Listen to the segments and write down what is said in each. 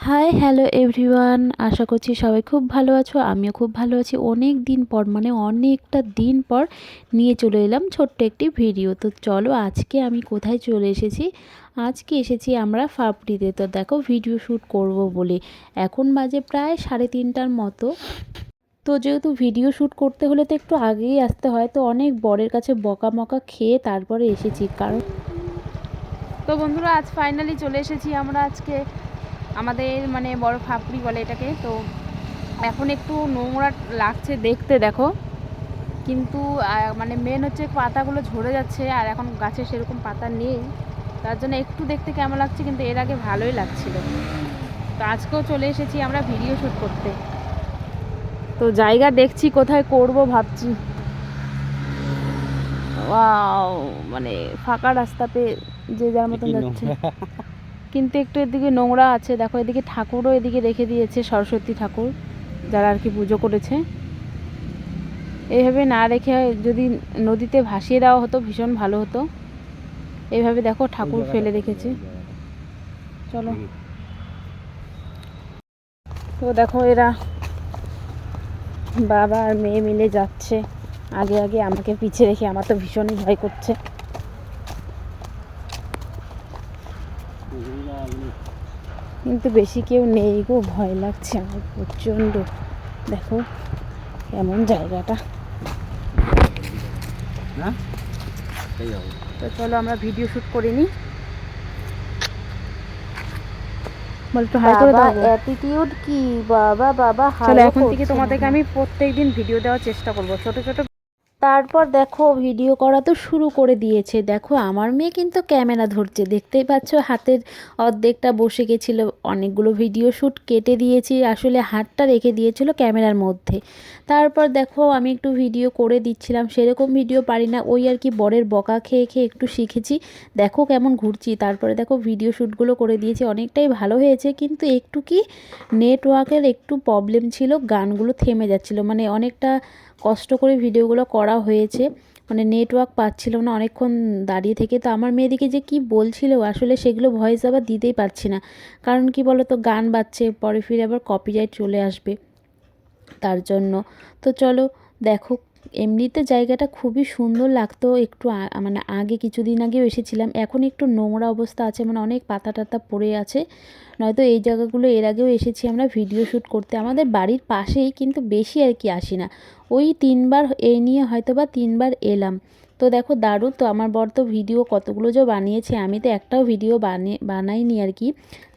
Hi hello everyone, আশা করছি সবাই খুব ভালো আছো। আমিও খুব ভালো আছি। অনেক দিন পর অনেকটা দিন পর নিয়ে চলে এলাম ছোট্ট একটি ভিডিও। তো চলো আজকে আমি কোথায় চলে এসেছি। আজকে এসেছি আমরা ফাপড়িতে। তো দেখো ভিডিও শ্যুট করব বলে এখন বাজে প্রায় 3:30টার মতো। তো যেহেতু ভিডিও শ্যুট করতে হলে তো একটু আগেই আসতে হয়, তো অনেক বরের কাছে বকা খেয়ে তারপরে এসেছি। কারণ তো বন্ধুরা আজ ফাইনালি চলে এসেছি আমরা আজকে আমাদের বড় ফাপড়ি বলে এটাকে। তো এখন একটু নোংরা লাগছে দেখতে দেখো, কিন্তু মেন হচ্ছে পাতাগুলো ঝরে যাচ্ছে আর এখন গাছে সেরকম পাতা নেই, তার জন্য একটু দেখতে কেমন লাগছে, কিন্তু এর আগে ভালোই লাগছিল। তো আজকেও চলে এসেছি আমরা ভিডিও শ্যুট করতে। তো জায়গা দেখছি কোথায় করব ভাবছি। ওয়াও, ফাঁকা রাস্তাতে যে যার মতন যাচ্ছে, কিন্তু একটু এদিকে নোংরা আছে। দেখো এদিকে ঠাকুরও এদিকে রেখে দিয়েছে, সরস্বতী ঠাকুর যারা আর কি পুজো করেছে। এইভাবে না রেখে যদি নদীতে ভাসিয়ে দেওয়া হতো ভীষণ ভালো হতো। এইভাবে দেখো ঠাকুর ফেলে রেখেছে। চলো, তো দেখো এরা বাবা আর মেয়ে মিলে যাচ্ছে আগে আগে, আমাকে পিছিয়ে রেখে। আমার তো ভীষণই ভয় করছে। কিন্তু বেশি কেউ নেই গো, ভয় লাগছে আমার প্রচণ্ড। দেখো কেমন জায়গাটা। তো চলো আমরা ভিডিও শ্যুট করে নিই। বলতো হাই করে দাও। অ্যাটিটিউড কি বাবা বাবা। চলো এখন থেকে তোমাদেরকে আমি প্রত্যেকদিন ভিডিও দেওয়ার চেষ্টা করব ছোট ছোট। তারপর দেখো ভিডিও করা তো শুরু করে দিয়েছে। দেখো আমার মেয়ে কিন্তু ক্যামেরা ধরছে, দেখতেই পাচ্ছ হাতের অর্ধেকটা বসে গেছিলো। অনেকগুলো ভিডিও শ্যুট কেটে দিয়েছি, আসলে হাতটা রেখে দিয়েছিল ক্যামেরার মধ্যে। তারপর দেখো আমি একটু ভিডিও করে দিচ্ছিলাম, সেরকম ভিডিও পারি না, ওই আর কি বরের বকা খেয়ে খেয়ে একটু শিখেছি। দেখো কেমন ঘুরছি। তারপরে দেখো ভিডিও শ্যুটগুলো করে দিয়েছি, অনেকটাই ভালো হয়েছে। কিন্তু একটু কি নেটওয়ার্কের একটু প্রবলেম ছিল, গানগুলো থেমে যাচ্ছিলো। অনেকটা কষ্ট করে ভিডিওগুলো করা হয়েছে, নেটওয়ার্ক পাচ্ছিল না অনেকক্ষণ দাঁড়িয়ে থেকে। তো আমার মেয়েদিকে যে কি বলছিল আসলে সেগুলো ভয়েস আবার দিতেই পারছি না, কারণ কি বলো তো গান বাজছে, পরে ফিরে আবার কপিরাইট চলে আসবে তার জন্য। তো চলো দেখো, এমনিতে জায়গাটা খুবই সুন্দর লাগতো। একটু আগে কিছুদিন আগেও এসেছিলাম, এখন একটু নোংরা অবস্থা আছে, অনেক পাতা টাতা পড়ে আছে। নয়তো এই জায়গাগুলো এর আগেও এসেছি আমরা ভিডিও শ্যুট করতে, আমাদের বাড়ির পাশেই, কিন্তু বেশি আর কি আসি না। ওই 3বার এই নিয়ে হয়তো বা 3বার এলাম। তো দেখো দারুণ। তো আমার বর তো ভিডিও কতগুলো যে বানিয়েছে, আমি তো একটাও ভিডিও বানাইনি আর কি।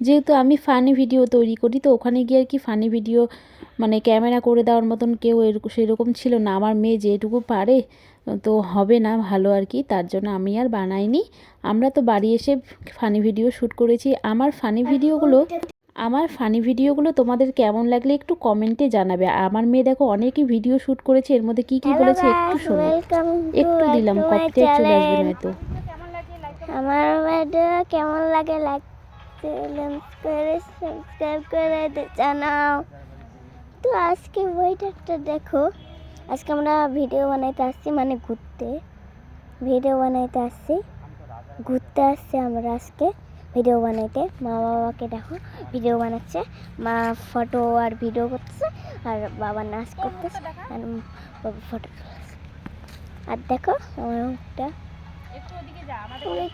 যেহেতু আমি ফানি ভিডিও তৈরি করি, তো ওখানে গিয়ে আর কি ফানি ভিডিও ক্যামেরা করে দেওয়ার মতন কেউ সেরকম ছিল না। আমার মেয়ে যেটুকু পারে তো হবে না ভালো আর কি, তার জন্য আমি আর বানাইনি। আমরা তো বাড়ি এসে ফানি ভিডিও শ্যুট করেছি। আমার ফানি ভিডিওগুলো তোমাদের কেমন লাগলে একটু কমেন্টে জানাবে। আমার মেয়ে দেখো অনেকই ভিডিও শ্যুট করেছে, এর মধ্যে কি কি বলেছে একটু শোনো। একটু দিলাম, কপিরাইট চলে আসবে নয়তো। আমার ভিডিও কেমন লাগে লাইক করে সাবস্ক্রাইব করে জানাও। তো আজকে ওয়েদারটা দেখো, আজকে আমরা ভিডিও বানাইতে আসছি, ঘুরতে আসছি আমরা আজকে ভিডিও বানাইতে। মা বাবাকে দেখো ভিডিও বানাচ্ছে, মা ফটো আর ভিডিও করতেছে, আর বাবা নাচ করতেছে, আর বাবা ফটো তুলছে। আর দেখো আমার মুখটা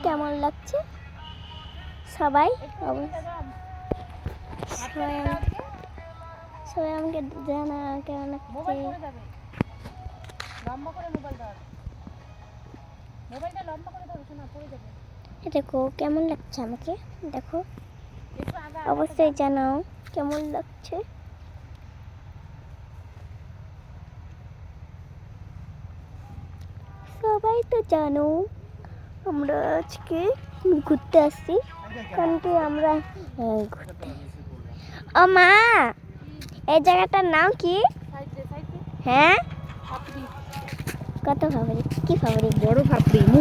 কেমন লাগছে সবাই সবাই আমাকে জানা কেমন লাগছে। দেখো কেমন লাগছে আমাকে, দেখো অবশ্যই জানাও কেমন লাগছে। সবাই তো জানো আমরা আজকে ঘুরতে আসছি, কারণ কি আমরা ঘুরতে। ও মা, এই জায়গাটার নাম কি? হ্যাঁ, কত ফাপড়ি? কি ফাপড়ি? বড় ফাপড়ি।